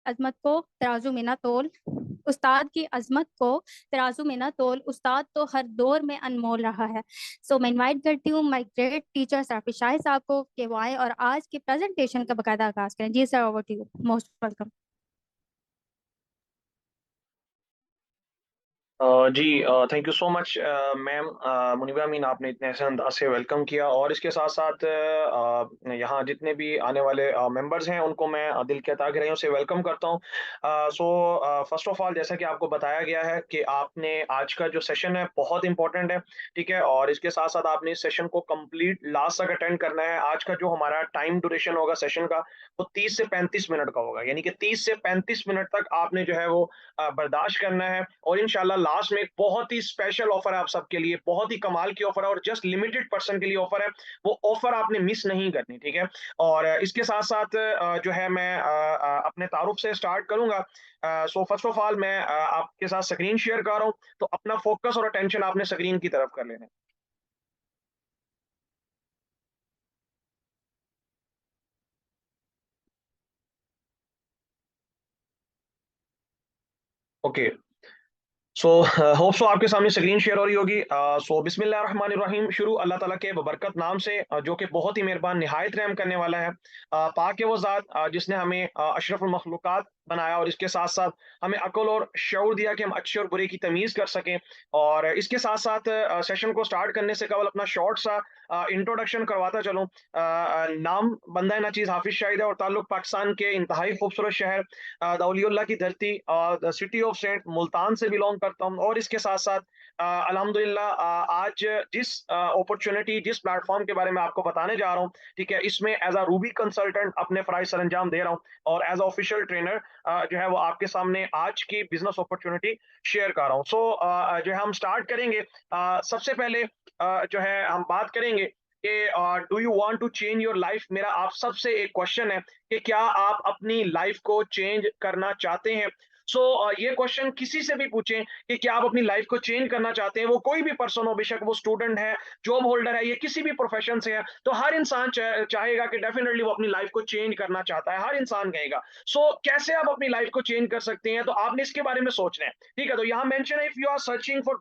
अजमत को तराजू में न तोल उस्ताद की अजमत को तराजू में न तोल, उस्ताद तो हर दौर में अनमोल रहा है। सो मैं इनवाइट करती हूँ my great teacher sir Shahid साहब को कि वो आए और आज की प्रेजेंटेशन का बकायदा आगाज करें। जी sir, over to you, most welcome. जी, thank you so much ma'am. Muniba Amin, आपने इतने ऐसे अंदाज से वेलकम किया और इसके साथ साथ यहाँ जितने भी आने वाले मेंबर्स हैं उनको मैं दिल के तहे गहराइयों से वेलकम करता हूँ। सो फर्स्ट ऑफ ऑल, जैसा कि आपको बताया गया है कि आपने आज का जो सेशन है बहुत इंपॉर्टेंट है, ठीक है, और इसके साथ साथ आपने इस सेशन को कंप्लीट लास्ट तक अटेंड करना है। आज का जो हमारा टाइम ड्यूरेशन होगा सेशन का, वो 30 से 35 मिनट का होगा, यानी कि 30 से 35 मिनट तक आपने जो है वो बर्दाश्त करना है। और इंशाल्लाह लास्ट में एक बहुत ही स्पेशल ऑफर है आप सबके लिए, बहुत ही कमाल की ऑफर है और जस्ट लिमिटेड पर्सन के लिए ऑफर है। वो ऑफर आपने मिस नहीं करनी, ठीक है। और इसके साथ साथ जो है मैं अपने तारुफ से स्टार्ट करूंगा। सो फर्स्ट ऑफ ऑल मैं आपके साथ स्क्रीन शेयर कर रहा हूं, तो अपना फोकस और अटेंशन आपने स्क्रीन की तरफ कर लेना है। ओके। सो होप सो आपके सामने स्क्रीन शेयर हो रही होगी। सो बिस्मिल्लाह रहमान रहीम, शुरू अल्लाह ताला के बबरकत नाम से, जो कि बहुत ही मेहरबान निहायत रहम करने वाला है। पाक है वो ज़ात जिसने हमें अशरफुल मखलूक़ात बनाया और इसके साथ साथ हमें अक्ल और शऊर दिया कि हम अच्छे और बुरे की तमीज़ कर सकें। और इसके साथ साथ सेशन को स्टार्ट करने से कबल अपना शॉर्ट सा इंट्रोडक्शन करवाता चलूँ। नाम बंदा नाचीज़ हाफिज़ शाहिद है और ताल्लुक पाकिस्तान के इंतहाई खूबसूरत शहर दौलियुल्लाह की धरती the city of saint Multan से बिलोंग करता हूँ। और इसके साथ साथ अल्हम्दुलिल्लाह आज जिस अपॉर्चुनिटी, जिस प्लेटफॉर्म के बारे में आपको बताने जा रहा हूँ, ठीक है, इसमें एज अ रूबी कंसल्टेंट अपने फ़राइज़ सर अंजाम दे रहा हूँ और एज ऑफिशियल ट्रेनर जो है वो आपके सामने आज की बिजनेस अपॉर्चुनिटी शेयर कर रहा हूँ। सो जो है हम स्टार्ट करेंगे। सबसे पहले जो है हम बात करेंगे कि do you want to change your life. मेरा आप सबसे एक क्वेश्चन है कि क्या आप अपनी लाइफ को चेंज करना चाहते हैं। सो ये क्वेश्चन किसी से भी पूछें कि क्या आप अपनी लाइफ को चेंज करना चाहते हैं, वो कोई भी पर्सन हो, बेशक वो स्टूडेंट है, जॉब होल्डर है, ये किसी भी प्रोफेशन से है, तो हर इंसान चाहेगा कि डेफिनेटली वो अपनी लाइफ को चेंज करना चाहता है, हर इंसान कहेगा। सो कैसे आप अपनी लाइफ को चेंज कर सकते हैं, तो आपने इसके बारे में सोचना है, ठीक है। तो यहाँ मेंशन है, if you are searching for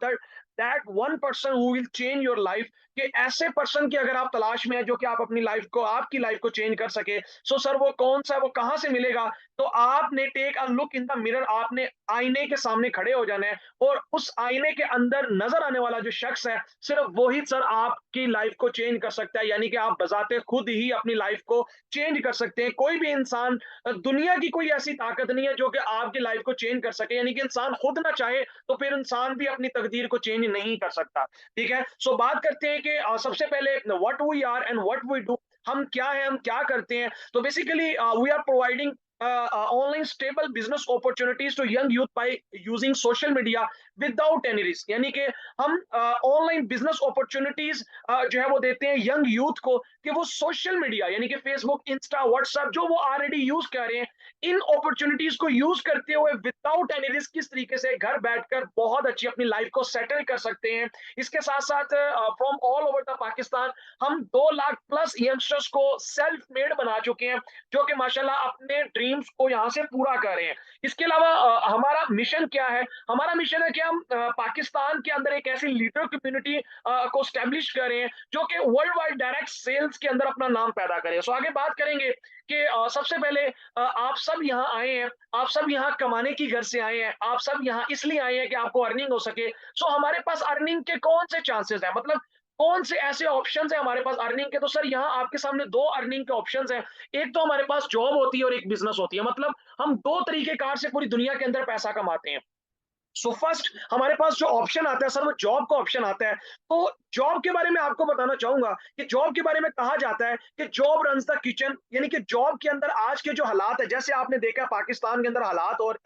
that one person who will change your life, कि ऐसे पर्सन की अगर आप तलाश में है जो कि आप अपनी लाइफ को, आपकी लाइफ को चेंज कर सके। सो सर वो कौन सा, वो कहां से मिलेगा। तो आपने take a look in the mirror, आपने आईने के सामने खड़े हो जाना है और उस आईने के अंदर नजर आने वाला जो शख्स है, सिर्फ वही सर आपकी लाइफ को चेंज कर सकता है। यानी कि आप बजाते खुद ही अपनी लाइफ को चेंज कर सकते हैं। कोई भी इंसान, दुनिया की कोई ऐसी ताकत नहीं है जो कि आपकी लाइफ को चेंज कर सके। यानी कि इंसान खुद ना चाहे तो फिर इंसान भी अपनी तकदीर को चेंज नहीं कर सकता, ठीक है। सो बात करते हैं कि सबसे पहले what we are and what we do. हम क्या है, हम क्या करते हैं। तो basically we are providing online stable business opportunities to young youth by using social media without any risk. यानी कि हम ऑनलाइन बिजनेस अपॉर्चुनिटीज जो है वो देते हैं यंग यूथ को, कि वो सोशल मीडिया यानी कि फेसबुक, इंस्टा, व्हाट्सएप जो वो ऑलरेडी यूज कर रहे हैं, इन अपॉर्चुनिटीज को यूज करते हुए विदाउट एनी रिस्क किस तरीके से घर बैठकर बहुत अच्छी अपनी लाइफ को सेटल कर सकते हैं। इसके साथ साथ from all over the Pakistan हम 2 लाख प्लस यंगस्टर्स को सेल्फ मेड बना चुके हैं, जो कि माशाल्लाह अपने ड्रीम्स को यहाँ से पूरा कर रहे हैं। इसके अलावा हमारा मिशन क्या है। हमारा मिशन है कि हम पाकिस्तान के अंदर एक ऐसी लीडर कम्युनिटी को स्टैब्लिश करें जो कि वर्ल्ड वाइड डायरेक्ट सेल्स के अंदर अपना नाम पैदा करें। सो आगे बात करेंगे कि सबसे पहले आप सब यहाँ आए हैं, आप सब यहाँ कमाने की घर से आए हैं, आप सब यहाँ इसलिए आए हैं कि आपको अर्निंग हो सके। सो हमारे पास अर्निंग के कौन से चांसेस हैं, मतलब कौन से ऐसे ऑप्शंस हैं हमारे पास अर्निंग के। तो सर यहाँ आपके सामने दो अर्निंग के ऑप्शंस हैं। एक तो हमारे पास जॉब होती है और एक बिजनेस होती है, मतलब हम दो तरीके कार से पूरी दुनिया के अंदर पैसा कमाते हैं। सो फर्स्ट हमारे पास जो ऑप्शन आता है सर, वो जॉब का ऑप्शन आता है। तो जॉब के बारे में आपको बताना चाहूंगा कि जॉब के बारे में कहा जाता है कि जॉब रन्स द किचन। यानी कि जॉब के अंदर आज के जो हालात है, जैसे आपने देखा है पाकिस्तान के अंदर हालात, और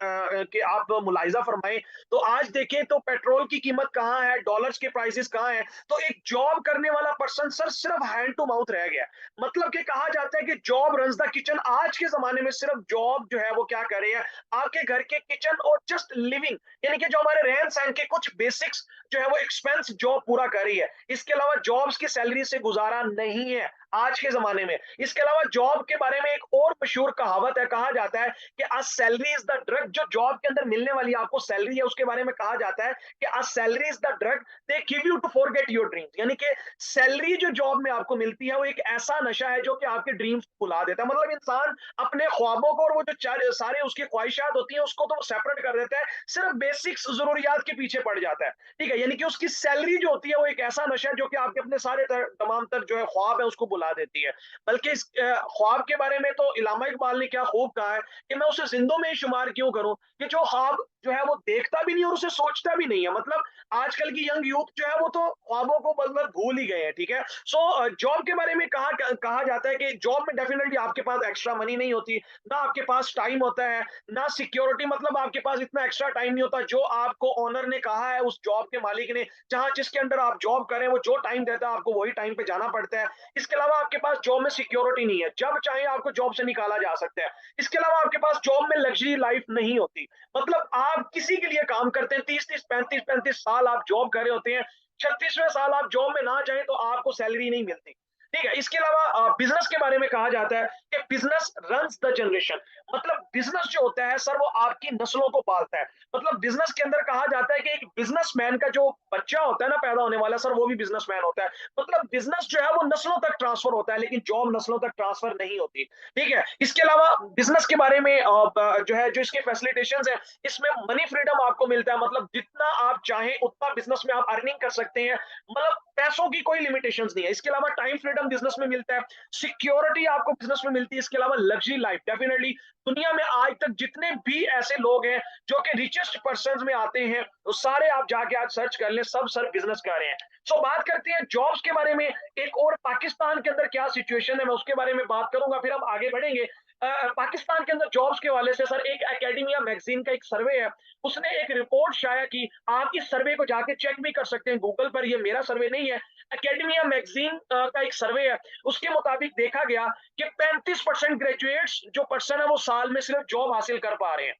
कि आप मुलाहिजा फरमाएं तो आज देखें तो पेट्रोल की कीमत कहाँ है, डॉलर्स के प्राइसेस कहाँ है। तो एक जॉब करने वाला पर्सन सर सिर्फ हैंड टू माउथ रह गया। मतलब कि कहा जाता है कि जॉब रन्स द किचन। आज के जमाने में सिर्फ जॉब जो है वो क्या कर रही है, आपके घर के किचन और जस्ट लिविंग, यानी कि जो हमारे रहन सहन के कुछ बेसिक्स जो है वो एक्सपेंस जॉब पूरा कर रही है। इसके अलावा जॉब्स की सैलरी से गुजारा नहीं है। आज के ज़माने में। इसके अलावा जॉब के बारे में एक और मशहूर कहावत है, कहा जाता है कि a salary is the drug. जो जॉब के अंदर मिलने वाली आपको सैलरी है, उसके बारे में कहा जाता है कि a salary is the drug they give you to forget your dreams. यानी कि सैलरी जो जॉब में आपको मिलती है, वो एक ऐसा नशा है जो कि आपके ड्रीम्स को भुला देता है। मतलब इंसान अपने ख्वाबों को और वो जो सारे उसकी ख्वाहिशात होती हैं, उसको तो सेपरेट कर देता है, सिर्फ बेसिक्स ज़रूरियात के पीछे पड़ जाता है। ठीक है? यानी कि उसकी सैलरी जो होती है, वो एक ऐसा नशा है जो कि आपके अपने सारे तमाम तर जो है ख्वाब है, उसको बुला देती है। बल्कि इस ख्वाब के बारे में तो इलामा इकबाल ने क्या खूब कहा है कि मैं उसे जिंदों में ही शुमार क्यों करूं, कि जो ख्वाब जो है वो देखता भी नहीं और उसे सोचता भी नहीं है। मतलब आजकल की यंग यूथ जो है वो तो ख्वाबों को मतलब भूल ही गए हैं। ठीक है? सो जॉब के बारे में कहा जाता है कि जॉब में डेफिनेटली आपके पास एक्स्ट्रा मनी नहीं होती, ना आपके पास टाइम होता है, ना सिक्योरिटी। मतलब आपके पास इतना एक्स्ट्रा टाइम नहीं होता जो आपको ओनर ने कहा है, उस जॉब के मालिक ने, जहां जिसके अंडर आप जॉब करें, वो जो टाइम देता है आपको वही टाइम पे जाना पड़ता है। इसके अलावा आपके पास जॉब में सिक्योरिटी नहीं है, जब चाहे आपको जॉब से निकाला जा सकता है। इसके अलावा आपके पास जॉब में लग्जरी लाइफ नहीं होती। मतलब आप किसी के लिए काम करते हैं, 30-30, 35-35 साल आप जॉब कर रहे होते हैं, 36वें साल आप जॉब में ना जाएं तो आपको सैलरी नहीं मिलती। ठीक है? इसके अलावा बिजनेस के बारे में कहा जाता है कि बिजनेस रन्स द जनरेशन। मतलब बिजनेस जो होता है सर, वो आपकी नस्लों को पालता है। मतलब बिजनेस के अंदर कहा जाता है कि एक बिजनेसमैन का जो बच्चा होता है ना, पैदा होने वाला सर, वो भी बिजनेसमैन होता है। मतलब बिजनेस जो है वो नस्लों तक ट्रांसफर होता है, लेकिन जॉब नस्लों तक ट्रांसफर नहीं होती। ठीक है? इसके अलावा बिजनेस के बारे में जो है, जो इसके फैसिलिटेशंस है, इसमें मनी फ्रीडम आपको मिलता है। मतलब जितना आप चाहें उतना बिजनेस में आप अर्निंग कर सकते हैं। मतलब पैसों की कोई लिमिटेशंस नहीं है। इसके अलावा टाइम फ्रीडम बिजनेस में मिलता है, सिक्योरिटी आपको बिजनेस में मिलती है। इसके अलावा लग्जरी लाइफ डेफिनेटली दुनिया में आज तक जितने भी ऐसे लोग हैं जो कि रिचेस्ट पर्सन में आते हैं, वो सारे आप जाके आज सर्च कर लें, सब सर बिजनेस कर रहे हैं। सो बात करते हैं जॉब्स के बारे में। एक और पाकिस्तान के अंदर क्या सिचुएशन है, मैं उसके बारे में बात करूंगा, फिर हम आगे बढ़ेंगे। पाकिस्तान के अंदर जॉब्स के हवाले से सर, एक एकेडमिया मैगजीन का एक सर्वे है, उसने एक रिपोर्ट शाया की। आप इस सर्वे को जाके चेक भी कर सकते हैं गूगल पर, ये मेरा सर्वे नहीं है, एकेडमिया मैगजीन का एक सर्वे है। उसके मुताबिक देखा गया कि 35% ग्रेजुएट्स जो पर्सन है वो साल में सिर्फ जॉब हासिल कर पा रहे हैं।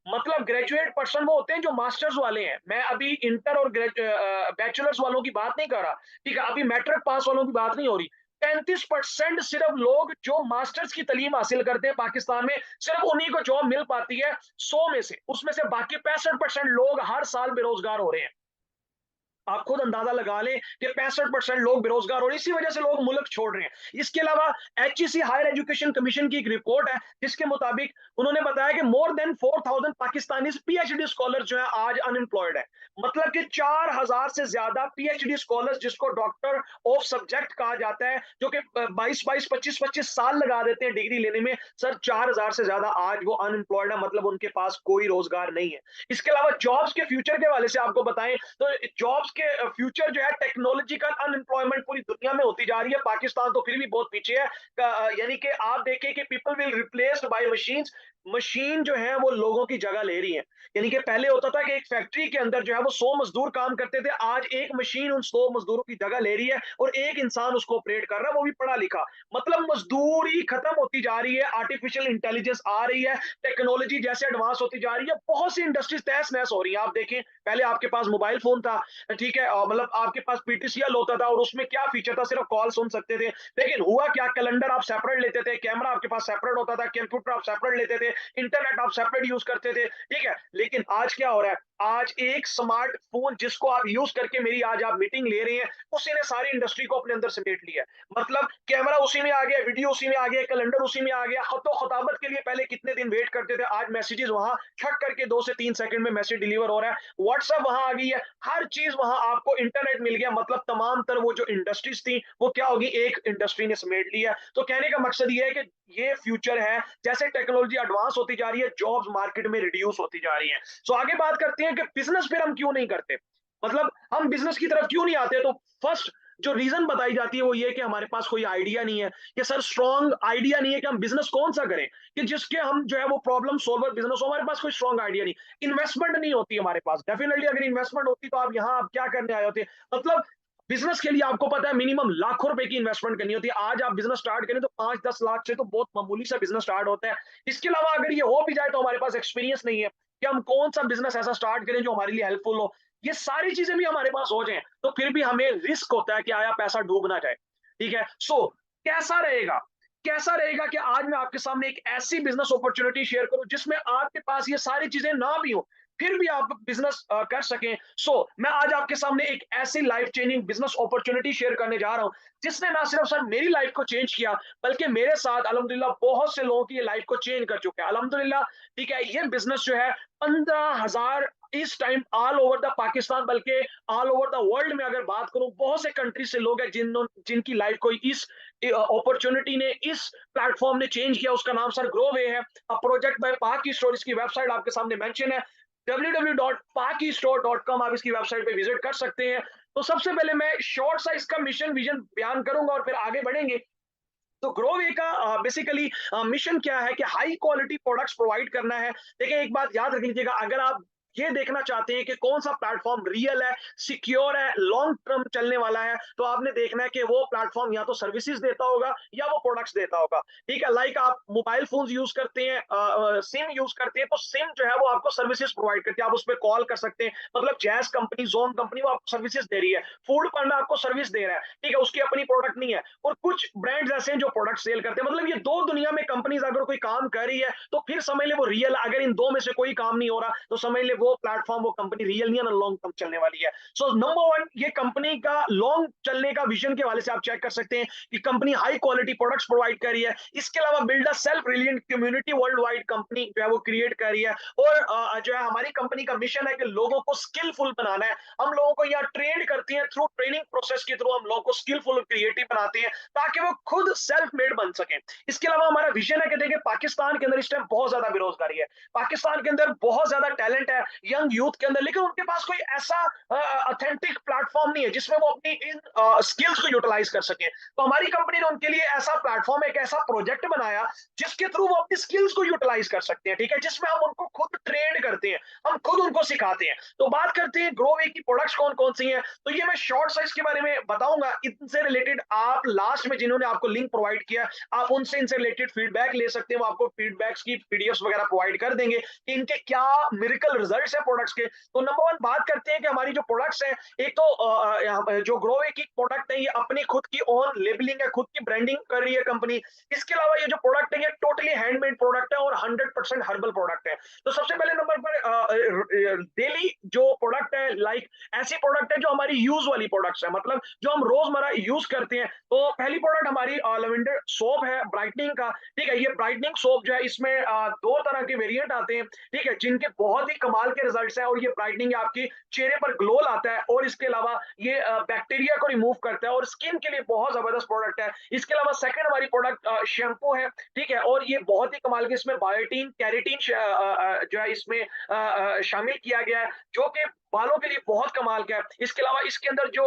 मतलब ग्रेजुएट पर्सन वो होते हैं जो मास्टर्स वाले हैं। मैं अभी इंटर और बैचलर्स वालों की बात नहीं कर रहा। ठीक है? अभी मैट्रिक पास वालों की बात नहीं हो रही। 35% सिर्फ लोग जो मास्टर्स की तालीम हासिल करते हैं पाकिस्तान में, सिर्फ उन्हीं को जॉब मिल पाती है 100 में से। उसमें से बाकी 65% लोग हर साल बेरोजगार हो रहे हैं। आप खुद अंदाजा लगा लें कि 65% लोग बेरोजगार हो रहे हैं, इसी वजह से लोग मुल्क छोड़ रहे हैं। इसके अलावा एचईसी हायर एजुकेशन कमीशन की एक रिपोर्ट है, जिसके मुताबिक उन्होंने बताया कि more than 4000 Pakistani PhD scholar जो है आज अनएम्प्लॉयड है। मतलब कि 4000 से ज्यादा पीएचडी स्कॉलर्स, जिसको डॉक्टर ऑफ सब्जेक्ट कहा जाता है, जो कि 22-22, 25-25 साल लगा देते हैं डिग्री लेने में, सर 4000 से ज्यादा आज वो अनएम्प्लॉयड है। मतलब उनके पास कोई रोजगार नहीं है। इसके अलावा जॉब्स के फ्यूचर के हवाले से आपको बताएं तो जॉब्स के फ्यूचर जो है, टेक्नोलॉजिकल अनएम्प्लॉयमेंट पूरी दुनिया में होती जा रही है, पाकिस्तान तो फिर भी बहुत पीछे है। यानी कि आप देखें कि people will replaced by machines. Machine जो है वो लोगों की जगह ले रही है। यानी कि पहले होता था कि एक फैक्ट्री के अंदर जो है वो 100 मजदूर काम करते थे, आज एक मशीन उन 100 मजदूरों की जगह ले रही है और एक इंसान उसको ऑपरेट कर रहा है, वो भी पढ़ा लिखा। मतलब मजदूरी खत्म होती जा रही है, आर्टिफिशियल इंटेलिजेंस आ रही है, टेक्नोलॉजी जैसे एडवांस होती जा रही है, बहुत सी इंडस्ट्रीज तहस नहस हो रही है। आप देखें, पहले आपके पास मोबाइल फोन था, ठीक है, मतलब आपके पास पीटीसीएल होता था और उसमें क्या फीचर था, सिर्फ कॉल सुन सकते थे। लेकिन हुआ क्या, कैलेंडर आप सेपरेट लेते थे, कैमरा आपके पास सेपरेट होता था, कंप्यूटर आप सेपरेट लेते थे, इंटरनेट आप सेपरेट यूज करते थे। ठीक है? लेकिन आज क्या हो रहा है, आज एक स्मार्टफोन जिसको आप यूज करके मेरी आज आप मीटिंग ले रहे हैं, उसी ने सारी इंडस्ट्री को अपने अंदर समेट लिया। मतलब कैमरा उसी में आ गया, वीडियो उसी में आ गया, कैलेंडर उसी में आ गया। खतो खताबत के लिए पहले कितने दिन वेट करते थे, आज मैसेजेस वहां छट करके 2 से 3 सेकंड में मैसेज डिलीवर हो रहा है। व्हाट्सएप वहां आ गई है, हर चीज वहां आपको इंटरनेट मिल गया। मतलब तमाम तर वो जो इंडस्ट्रीज थी वो क्या होगी, एक इंडस्ट्री ने समेट लिया। तो कहने का मकसद ये है कि ये फ्यूचर है। जैसे टेक्नोलॉजी एडवांस होती जा रही है, जॉब्स मार्केट में रिड्यूस होती जा रही है। सो आगे बात करते हैं कि बिजनेस फिर हम क्यों नहीं करते, मतलब हम बिजनेस की तरफ क्यों नहीं आते। तो फर्स्ट जो रीजन बताई जाती है वो ये कि हमारे पास कोई आइडिया नहीं है, कि सर स्ट्रॉन्ग आइडिया नहीं है कि हम बिजनेस कौन सा करें, कि जिसके हम जो है वो प्रॉब्लम सॉल्वर बिजनेस हो। हमारे पास कोई स्ट्रॉन्ग आइडिया नहीं, इन्वेस्टमेंट नहीं होती हमारे पास। डेफिनेटली अगर इन्वेस्टमेंट होती तो आप यहाँ आप क्या करने आए होते। मतलब बिजनेस के लिए आपको पता है मिनिमम लाखों रुपए की इन्वेस्टमेंट करनी होती है। आज आप बिजनेस स्टार्ट करें तो 5-10 लाख से तो बहुत मामूली सा बिजनेस स्टार्ट होता है। इसके अलावा अगर ये हो भी जाए तो हमारे पास एक्सपीरियंस नहीं है कि हम कौन सा बिजनेस ऐसा स्टार्ट करें जो हमारे लिए हेल्पफुल हो। ये सारी चीजें भी हमारे पास हो जाए तो फिर भी हमें रिस्क होता है कि आया पैसा डूब ना जाए। ठीक है? सो कैसा रहेगा? कैसा रहेगा कि आज मैं आपके सामने एक ऐसी बिज़नेस अपॉर्च्युनिटी शेयर करूँ जिसमें आपके पास ये सारी चीज़ें ना भी हो, फिर भी आप बिज़नेस कर सकें। मैं आज आपके सामने एक ऐसी life changing business opportunity share करने जा रहा हूँ, जिसने ना सिर्फ सर मेरी लाइफ को चेंज किया, बल्कि मेरे साथ अल्हम्दुलिल्लाह बहुत से लोगों की ये लाइफ को चेंज कर चुका है। अल्हम्दुलिल्लाह, ठीक है, ये बिज़नेस जो है 15,000 इस time all over the Pakistan, बल्कि ऑल ओवर द वर्ल्ड में अगर बात करूं, बहुत से कंट्री से लोग हैं जिनकी लाइफ को इस अपॉर्चुनिटी ने, इस प्लेटफॉर्म ने चेंज किया। उसका नाम सर ग्रोवे है, अ प्रोजेक्ट बाय पाक स्टोर। इसकी वेबसाइट आपके सामने मेंशन है, www.pakistore.com। आप इसकी वेबसाइट पे विजिट कर सकते हैं। तो सबसे पहले मैं शॉर्ट सा इसका मिशन विजन बयान करूंगा और फिर आगे बढ़ेंगे। तो ग्रोवे का बेसिकली मिशन क्या है कि हाई क्वालिटी प्रोडक्ट्स प्रोवाइड करना है। देखिए, एक बात याद रख लीजिएगा, अगर आप ये देखना चाहते हैं कि कौन सा प्लेटफॉर्म रियल है, सिक्योर है, लॉन्ग टर्म चलने वाला है, तो आपने देखना है कि वो प्लेटफॉर्म या तो सर्विसेज देता होगा या वो प्रोडक्ट्स देता होगा। ठीक है, लाइक आप मोबाइल फोन यूज करते हैं, सिम यूज करते हैं, तो सिम जो है वो आपको सर्विसेज प्रोवाइड करती है, आप उस पर कॉल कर सकते हैं। मतलब जैस कंपनी, जोन कंपनी, वो आपको सर्विसेज दे रही है। फूड पांडा आपको सर्विस दे रहा है, ठीक है, उसकी अपनी प्रोडक्ट नहीं है। और कुछ ब्रांड्स ऐसे हैं जो प्रोडक्ट सेल करते हैं। मतलब ये दो दुनिया में कंपनीज अगर कोई काम कर रही है तो फिर समझ ले वो रियल। अगर इन दो में से कोई काम नहीं हो रहा तो समझ ले वो प्लेटफॉर्म, वो कंपनी रियल नहीं है ना, लॉन्ग टर्म चलने वाली है। नंबर वन, ये कंपनी का लॉन्ग चलने का विजन के हवाले से आप चेक कर सकते हैं कि company high quality products provide कर रही है। इसके अलावा build a self reliant community world wide, company जो है वो क्रिएट कर रही है। और जो है हमारी कंपनी का मिशन है कि लोगों को स्किलफुल बनाना है। हम लोगों को यहाँ ट्रेन करती है, थ्रू ट्रेनिंग प्रोसेस के थ्रू हम लोगों को स्किलफुल और क्रिएटिव बनाते हैं ताकि वो खुद सेल्फ मेड बन सके। इसके अलावा हमारा विजन है कि देखिए, पाकिस्तान के अंदर इस टाइम बहुत ज्यादा बेरोजगारी है, पाकिस्तान के अंदर बहुत ज्यादा टैलेंट है यंग यूथ के अंदर, लेकिन उनके पास कोई ऐसा ऑथेंटिक प्लेटफॉर्म नहीं है जिसमें वो अपनी इन स्किल्स को यूटिलाइज कर सके। तो हमारी कंपनी ने उनके लिए ऐसा प्लेटफॉर्म, एक ऐसा प्रोजेक्ट बनाया जिसके थ्रू वो अपनी स्किल्स को यूटिलाइज कर सकते हैं। ठीक है, जिसमें हम उनको खुद ट्रेन करते हैं, हम खुद उनको सिखाते हैं। तो बात करते हैं ग्रोवे की प्रोडक्ट्स कौन कौन सी हैं। तो ये मैं शॉर्ट साइज के बारे में बताऊंगा। इनसे रिलेटेड आप लास्ट में जिन्होंने आपको लिंक प्रोवाइड किया, आप उनसे इनसे रिलेटेड फीडबैक ले सकते हैं। वो आपको फीडबैक्स की पीडीएफ्स वगैरह प्रोवाइड कर देंगे कि इनके क्या मिरेकल रिजल्ट्स हैं प्रोडक्ट्स के। तो नंबर वन बात करते हैं कि हमारी जो प्रोडक्ट्स हैं, एक तो जो ग्रोवे की प्रोडक्ट है, ये अपनी खुद की ओन लेबलिंग है, खुद की ब्रांडिंग कर रही है कंपनी। इसके अलावा ये जो प्रोडक्ट है, ये टोटली हैंडमेड प्रोडक्ट है और 100% हर्बल प्रोडक्ट है। तो सबसे पहले नंबर पर डेली जो प्रोडक्ट है, लाइक ऐसी प्रोडक्ट है जो हमारी यूज वाली प्रोडक्ट्स है, मतलब जो हम रोजमर्रा यूज करते हैं। तो पहली प्रोडक्ट हमारी लेवेंडर सोप है ब्राइटनिंग का। ठीक है, ये ब्राइटनिंग सोप जो है, इसमें दो तरह के वेरिएंट आते हैं, ठीक है, जिनके बहुत ही कमाल के रिजल्ट्स हैं। और ये ब्राइटनिंग आपकी चेहरे पर ग्लो लाता है और इसके अलावा ये बैक्टीरिया को रिमूव करता है और स्किन के लिए बहुत जबरदस्त प्रोडक्ट है। इसके अलावा सेकंड हमारी प्रोडक्ट शैम्पू है, ठीक है, और ये बहुत ही कमाल के, इसमें बायोटीन कैरेटीन जो है इसमें शामिल किया गया है, जो कि बालों के लिए बहुत कमाल का है। इसके अलावा इसके अंदर जो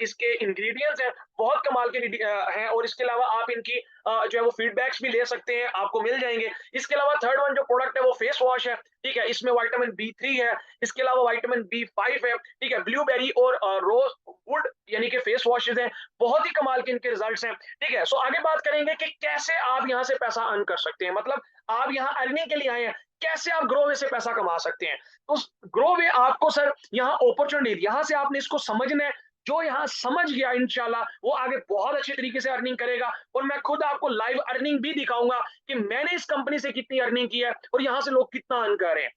इसके इंग्रेडिएंट्स हैं, बहुत कमाल के हैं। और इसके अलावा आप इनकी जो है वो फीडबैक्स भी ले सकते हैं, आपको मिल जाएंगे। इसके अलावा थर्ड वन जो प्रोडक्ट है वो फेस वॉश है, ठीक है, इसमें विटामिन B3 है, इसके अलावा विटामिन B5 है, ठीक है, ब्लूबेरी और रोज वुड यानी कि फेस वॉशेज हैं, बहुत ही कमाल के इनके रिजल्ट्स हैं। ठीक है, आगे बात करेंगे कि कैसे आप यहाँ से पैसा अर्न कर सकते हैं, मतलब आप यहाँ अर्निंग के लिए आए हैं, कैसे आप ग्रोवे से पैसा कमा सकते हैं। तो ग्रोवे आपको सर यहाँ अपॉर्चुनिटी, यहाँ से आपने इसको समझना है। जो यहाँ समझ गया इंशाल्लाह वो आगे बहुत अच्छे तरीके से अर्निंग करेगा। और मैं खुद आपको लाइव अर्निंग भी दिखाऊंगा कि मैंने इस कंपनी से कितनी अर्निंग की है और यहाँ से लोग कितना अर्न कर रहे हैं।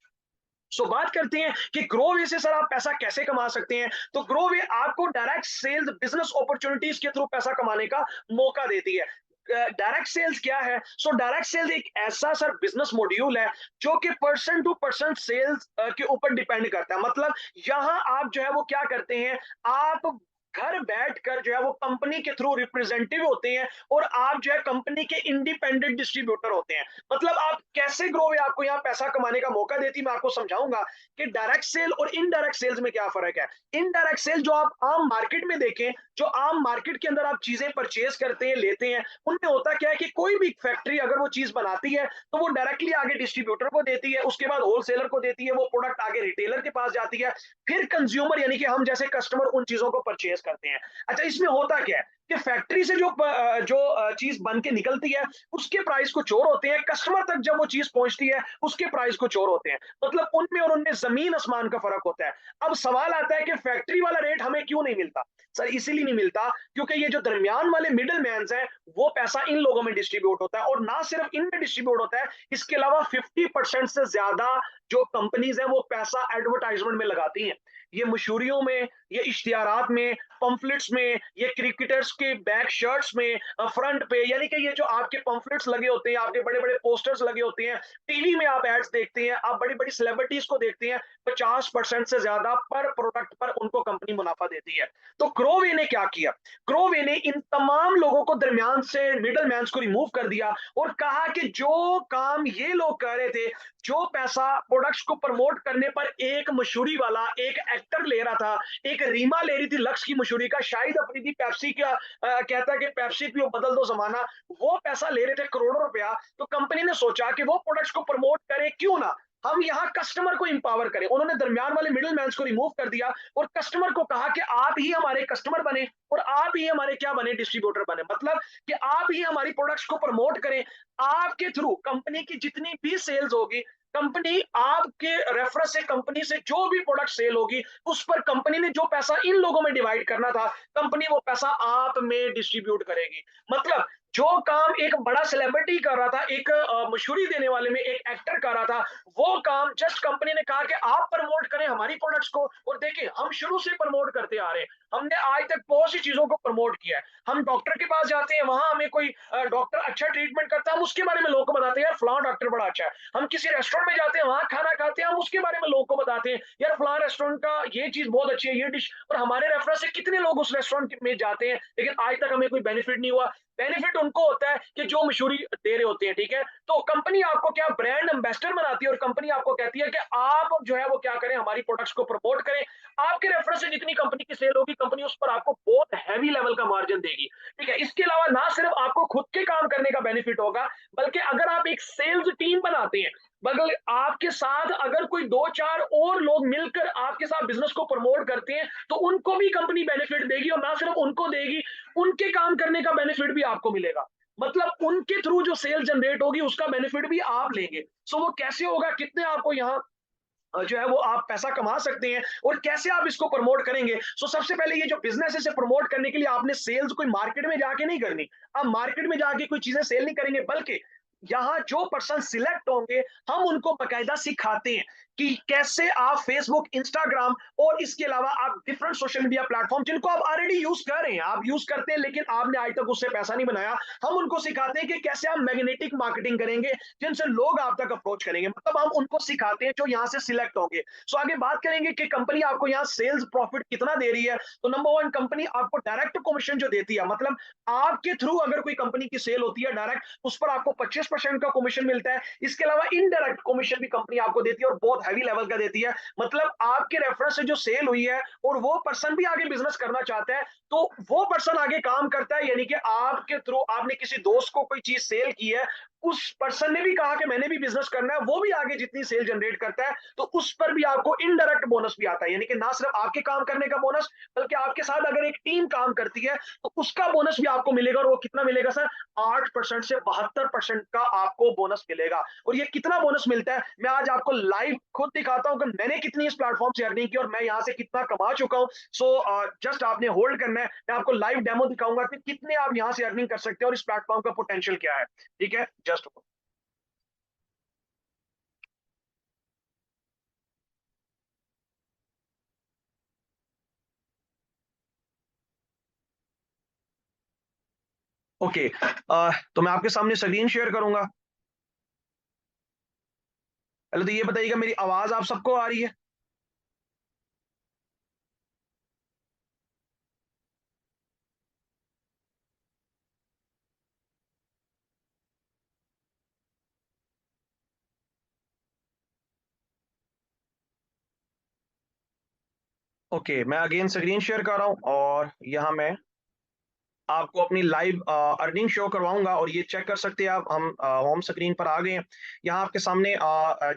बात करते हैं कि ग्रोवे से सर आप पैसा कैसे कमा सकते हैं। तो ग्रोवे आपको डायरेक्ट सेल्स बिजनेस अपॉर्चुनिटीज के थ्रू पैसा कमाने का मौका देती है। डायरेक्ट सेल्स क्या है? डायरेक्ट सेल्स एक ऐसा सर बिजनेस मॉड्यूल है जो कि पर्सन टू पर्सन सेल्स के ऊपर डिपेंड करता है। मतलब यहाँ आप जो है वो क्या करते हैं, आप घर बैठकर जो है वो कंपनी के थ्रू रिप्रेजेंटेटिव होते हैं और आप जो है कंपनी के इंडिपेंडेंट डिस्ट्रीब्यूटर होते हैं। मतलब आप कैसे ग्रोवे आपको यहाँ पैसा कमाने का मौका देती है, मैं आपको समझाऊंगा कि डायरेक्ट सेल और इनडायरेक्ट सेल्स में क्या फर्क है। इनडायरेक्ट सेल जो आप आम मार्केट में देखें, जो आम मार्केट के अंदर आप चीजें परचेज करते हैं, लेते हैं, उनमें होता क्या है कि कोई भी फैक्ट्री अगर वो चीज बनाती है तो वो डायरेक्टली आगे डिस्ट्रीब्यूटर को देती है, उसके बाद होलसेलर को देती है, वो प्रोडक्ट आगे रिटेलर के पास जाती है, फिर कंज्यूमर यानी कि हम जैसे कस्टमर उन चीजों को परचेज करते हैं। अच्छा, इसमें होता क्या है, कि फैक्ट्री से जो चीज बन के निकलती है उसके प्राइस को चोर होते हैं, कस्टमर तक जब वो चीज पहुंचती है उसके प्राइस को चोर होते हैं। मतलब उनमें और उनमें जमीन आसमान का फर्क होता है। अब सवाल आता है कि फैक्ट्री वाला रेट हमें क्यों नहीं मिलता? सर इसीलिए नहीं मिलता क्योंकि ये जो दरमियान वाले मिडिल मैन हैं वो पैसा इन लोगों में डिस्ट्रीब्यूट होता है, और ना सिर्फ इनमें डिस्ट्रीब्यूट होता है, इसके अलावा 50% से ज्यादा जो कंपनीज हैं वो पैसा एडवर्टाइजमेंट में लगाती हैं। ये मशहूरियों में, ये इश्तिहारात में, पंफलेट्स में, ये क्रिकेटर्स के बैक शर्ट्स में, फ्रंट पे, यानी कि ये जो आपके पंफलेट्स लगे होते हैं, आपके बड़े बड़े पोस्टर्स लगे होते हैं, टीवी में आप एड्स देखते हैं, आप बड़ी बड़ी सेलिब्रिटीज को देखते हैं, 50% से ज्यादा पर प्रोडक्ट पर उनको कंपनी मुनाफा देती है। तो क्रोवे ने क्या किया? क्रोवे ने इन तमाम लोगों को दरमियान से, मिडल मैन को रिमूव कर दिया और कहा कि जो काम ये लोग कर रहे थे, जो पैसा प्रोडक्ट्स को प्रमोट करने पर एक मशहूरी वाला, एक एक्टर ले रहा था, एक रीमा ले रही थी लक्स की मशहूरी का, शायद अपनी थी पेप्सी का, कहता है कि पेप्सी पियो बदल दो जमाना, वो पैसा ले रहे थे करोड़ों रुपया। तो कंपनी ने सोचा कि वो प्रोडक्ट्स को प्रमोट करें, क्यों ना हम यहाँ कस्टमर को इंपावर करें। उन्होंने दरमियान वाले मिडिल मैन को रिमूव कर दिया और कस्टमर को कहा कि आप ही हमारे कस्टमर बने और आप ही हमारे क्या बने, डिस्ट्रीब्यूटर बने। मतलब कि आप ही हमारी प्रोडक्ट्स को प्रमोट करें, आपके थ्रू कंपनी की जितनी भी सेल्स होगी, कंपनी आपके रेफरेंस से, कंपनी से जो भी प्रोडक्ट सेल होगी उस पर कंपनी ने जो पैसा इन लोगों में डिवाइड करना था, कंपनी वो पैसा आप में डिस्ट्रीब्यूट करेगी। मतलब जो काम एक बड़ा सेलिब्रिटी कर रहा था, एक मशहूरी देने वाले में एक एक्टर कर रहा था, वो काम जस्ट कंपनी ने कहा कि आप प्रमोट करें हमारी प्रोडक्ट्स को। और देखिए हम शुरू से प्रमोट करते आ रहे हैं, हमने आज तक बहुत सी चीजों को प्रमोट किया है। हम डॉक्टर के पास जाते हैं, वहां हमें कोई डॉक्टर अच्छा ट्रीटमेंट करता है, हम उसके बारे में लोगों को बताते हैं यार फलां डॉक्टर बड़ा अच्छा है। हम किसी रेस्टोरेंट में जाते हैं, वहां खाना खाते हैं, हम उसके बारे में लोगों को बताते हैं यार फलां रेस्टोरेंट का ये चीज बहुत अच्छी है, ये डिश। और हमारे रेफरेंस से कितने लोग उस रेस्टोरेंट में जाते हैं, लेकिन आज तक हमें कोई बेनिफिट नहीं हुआ। बेनिफिट उनको होता है कि जो मशहूरी दे रहे होते हैं, ठीक है। तो कंपनी आपको क्या ब्रांड एम्बेसडर बनाती है और कंपनी आपको कहती है कि आप जो है वो क्या करें, हमारी प्रोडक्ट्स को प्रमोट करें। आपके रेफरेंस से जितनी कंपनी की सेल होगी, कंपनी उस पर आपको बहुत हैवी लेवल का मार्जिन देगी, ठीक है। इसके अलावा ना सिर्फ आपको खुद के काम करने का बेनिफिट होगा, बल्कि अगर आप एक सेल्स टीम बनाते हैं, बगल आपके साथ अगर कोई दो चार और लोग मिलकर आपके साथ बिजनेस को प्रमोट करते हैं, तो उनको भी कंपनी बेनिफिट देगी, और ना सिर्फ उनको देगी, उनके काम करने का बेनिफिट भी आपको मिलेगा। मतलब उनके थ्रू जो सेल जनरेट होगी उसका बेनिफिट भी आप लेंगे। सो वो कैसे होगा, कितने आपको यहाँ जो है वो आप पैसा कमा सकते हैं और कैसे आप इसको प्रमोट करेंगे। सो सबसे पहले ये जो बिजनेस है इसे प्रमोट करने के लिए आपने सेल्स कोई मार्केट में जाके नहीं करनी। आप मार्केट में जाके कोई चीजें सेल नहीं करेंगे, बल्कि यहाँ जो पर्सन सिलेक्ट होंगे हम उनको बकायदा सिखाते हैं कि कैसे आप फेसबुक, इंस्टाग्राम और इसके अलावा आप डिफरेंट सोशल मीडिया प्लेटफॉर्म जिनको आप ऑलरेडी यूज कर रहे हैं, आप यूज करते हैं लेकिन आपने आज तक उससे पैसा नहीं बनाया, हम उनको सिखाते हैं कि कैसे आप मैग्नेटिक मार्केटिंग करेंगे जिनसे लोग आप तक अप्रोच करेंगे। मतलब हम उनको सिखाते हैं जो यहाँ से सिलेक्ट होंगे। सो आगे बात करेंगे कि कंपनी आपको यहाँ सेल्स प्रॉफिट कितना दे रही है। तो नंबर वन, कंपनी आपको डायरेक्ट कमीशन जो देती है, मतलब आपके थ्रू अगर कोई कंपनी की सेल होती है डायरेक्ट, उस पर आपको 25% का कमीशन मिलता है। इसके अलावा इनडायरेक्ट कमीशन भी कंपनी आपको देती है और बहुत हैवी लेवल का देती है। मतलब आपके रेफरेंस से जो सेल हुई है और वो पर्सन भी आगे बिजनेस करना चाहता है, तो वो पर्सन आगे काम करता है, यानी कि आपके थ्रू आपने किसी दोस्त को कोई चीज सेल की है, उस पर्सन ने भी कहा कि मैंने भी बिजनेस करना है, वो भी आगे जितनी सेल जनरेट करता है तो उस पर भी आपको इनडायरेक्ट बोनस भी आता है। यानी कि ना सिर्फ आपके काम करने का बोनस, बल्कि आपके साथ अगर एक टीम काम करती है तो उसका बोनस भी आपको मिलेगा। और वो कितना मिलेगा सर? 8% से 72% का आपको बोनस मिलेगा। और ये कितना बोनस मिलता है मैं आज आपको लाइव खुद दिखाता हूं कि मैंने कितनी इस प्लेटफॉर्म से अर्निंग की और मैं यहां से कितना कमा चुका हूं। सो जस्ट आपने होल्ड करना है, मैं आपको लाइव डेमो दिखाऊंगा कि कितने आप यहां से अर्निंग कर सकते हैं और इस प्लेटफॉर्म का पोटेंशियल क्या है, ठीक है। Just okay. तो मैं आपके सामने स्क्रीन शेयर करूंगा। पहले तो ये बताइएगा मेरी आवाज आप सबको आ रही है? ओके, मैं अगेन स्क्रीन शेयर कर रहा हूं और यहां मैं आपको अपनी लाइव अर्निंग शो करवाऊँगा और ये चेक कर सकते हैं आप। हम होम स्क्रीन पर आ गए हैं। यहाँ आपके सामने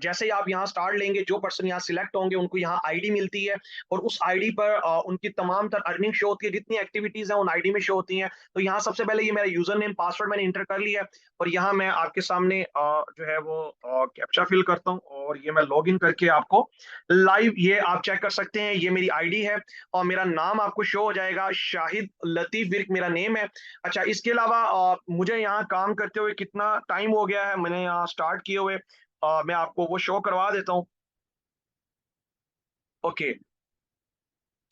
जैसे ही आप यहाँ स्टार्ट लेंगे, जो पर्सन यहाँ सिलेक्ट होंगे उनको यहाँ आईडी मिलती है और उस आईडी पर उनकी तमाम तर अर्निंग शो होती है, जितनी एक्टिविटीज़ हैं उन आईडी में शो होती हैं। तो यहाँ सबसे पहले ये मेरा यूज़र नेम, पासवर्ड मैंने एंटर कर लिया है और यहाँ मैं आपके सामने जो है वो कैप्चा फिल करता हूँ और ये मैं लॉगिन करके आपको लाइव ये आप चेक कर सकते हैं। ये मेरी आईडी है और मेरा नाम आपको शो हो जाएगा, शाहिद लतीफ़ विर्क मेरा नेम है। अच्छा, इसके अलावा मुझे यहाँ काम करते हुए कितना टाइम हो गया है, मैंने यहाँ स्टार्ट किए हुए मैं आपको वो शो करवा देता हूँ। ओके,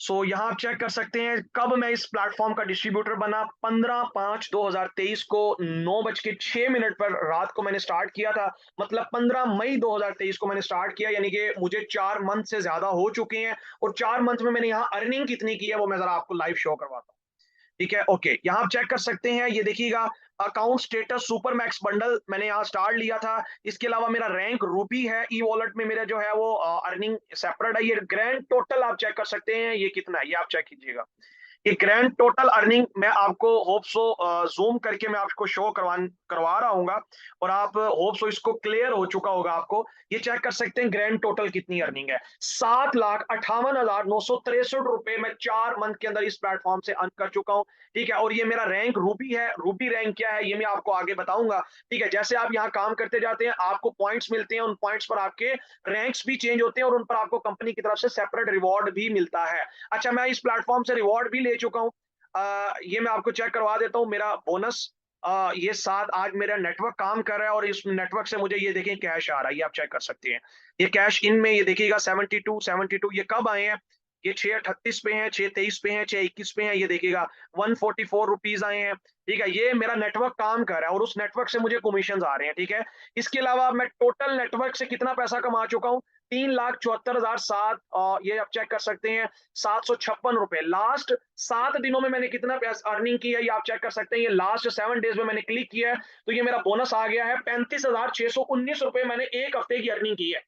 सो यहाँ आप चेक कर सकते हैं कब मैं इस प्लेटफॉर्म का डिस्ट्रीब्यूटर बना। 15/5/2023 को 9:06 पर रात को मैंने स्टार्ट किया था। मतलब 15 मई 2023 को मैंने स्टार्ट किया, यानी कि मुझे 4 मंथ से ज्यादा हो चुके हैं और 4 मंथ में मैंने यहाँ अर्निंग कितनी की है वो मैं जरा आपको लाइव शो करवाता हूँ। ठीक है, ओके, यहाँ आप चेक कर सकते हैं, ये देखिएगा account status super max bundle मैंने यहाँ स्टार्ट लिया था। इसके अलावा मेरा रैंक रूपी है, ई वॉलेट में मेरा जो है वो अर्निंग सेपरेट है। ये ग्रैंड टोटल आप चेक कर सकते हैं, ये कितना है ये आप चेक कीजिएगा। ये ग्रैंड टोटल अर्निंग मैं आपको होप सो ज़ूम करके मैं आपको शो करवा रहा हूँगा और आप होप सो इसको क्लियर हो चुका होगा आपको। ये चेक कर सकते हैं ग्रैंड टोटल कितनी अर्निंग है। 7,58,963 रुपए मैं 4 मंथ के अंदर इस प्लेटफ़ॉर्म से अर्न कर चुका हूँ। ठीक है, और ये मेरा रैंक रूबी है। रूबी रैंक क्या है ये मैं आपको आगे बताऊँगा। ठीक है, जैसे आप यहाँ काम करते जाते हैं आपको पॉइंट्स मिलते हैं, उन पॉइंट्स पर आपके रैंक्स भी चेंज होते हैं और उन पर आपको कंपनी की तरफ से सेपरेट रिवॉर्ड भी मिलता है। अच्छा, मैं इस प्लेटफ़ॉर्म से रिवॉर्ड भी ले चुका हूँ। ये मैं आपको चेक करवा देता हूँ मेरा बोनस। ये 7 आज मेरा नेटवर्क काम कर रहा है और इस नेटवर्क से मुझे ये देखिए कैश आ रहा है, ये आप चेक कर सकते हैं। ये कैश इन में ये देखिएगा 72 ये कब आए हैं? ये 6:38 पे हैं, 6:23 पे हैं, 6:21 पे हैं, ये देखिएगा 144 रुपीज़ आए हैं। ठीक है, ये मेरा नेटवर्क काम कर रहा है और उस नेटवर्क से मुझे कमीशंस आ रहे हैं, ठीक है? इसके अलावा मैं टोटल नेटवर्क से कितना पैसा कमा चुका हूँ? 3,74,007 ये आप चेक कर सकते हैं, 756 रुपए। लास्ट 7 दिनों में मैंने कितना अर्निंग की है ये आप चेक कर सकते हैं। ये लास्ट 7 डेज में मैंने क्लिक किया है तो ये मेरा बोनस आ गया है 35,619 रुपए मैंने 1 हफ्ते की अर्निंग की है।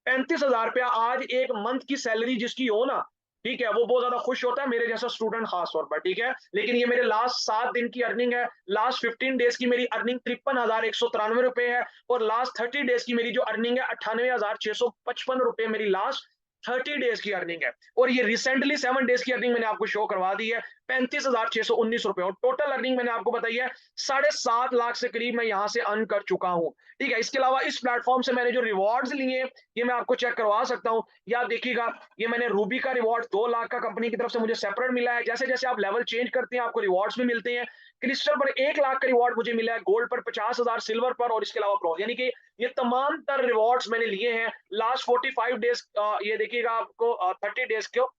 35,000 रुपया आज एक मंथ की सैलरी जिसकी हो ना, ठीक है, वो बहुत ज्यादा खुश होता है, मेरे जैसा स्टूडेंट खास तौर पर, ठीक है। लेकिन ये मेरे लास्ट 7 दिन की अर्निंग है। लास्ट 15 डेज की मेरी अर्निंग 53,193 रुपए है और लास्ट 30 डेज की मेरी जो अर्निंग है 98,655 रुपए मेरी लास्ट 30 डेज की अर्निंग है। और ये रिसेंटली 7 डेज की अर्निंग मैंने आपको शो करवा दी है 35,619 रुपए और टोटल अर्निंग मैंने आपको बताई है 7.5 लाख से करीब मैं यहाँ से अर्न कर चुका हूँ। ठीक है, इसके अलावा इस प्लेटफॉर्म से मैंने जो रिवॉर्ड्स लिए ये मैं आपको चेक करवा सकता हूँ। या आप देखिएगा, ये मैंने रूबी का रिवॉर्ड 2 लाख का कंपनी की तरफ से मुझे सेपरेट मिला है। जैसे जैसे आप लेवल चेंज करते हैं आपको रिवॉर्ड्स भी मिलते हैं। क्रिस्टल पर 1 लाख का रिवॉर्ड मुझे मिला है, गोल्ड पर 50,000, सिल्वर पर और इसके अलावा ब्रॉन्ज, यानी कि ये तमाम तर रिवॉर्ड्स मैंने लिए हैं लास्ट 45 डेज। ये देखिएगा आपको 30 डेज को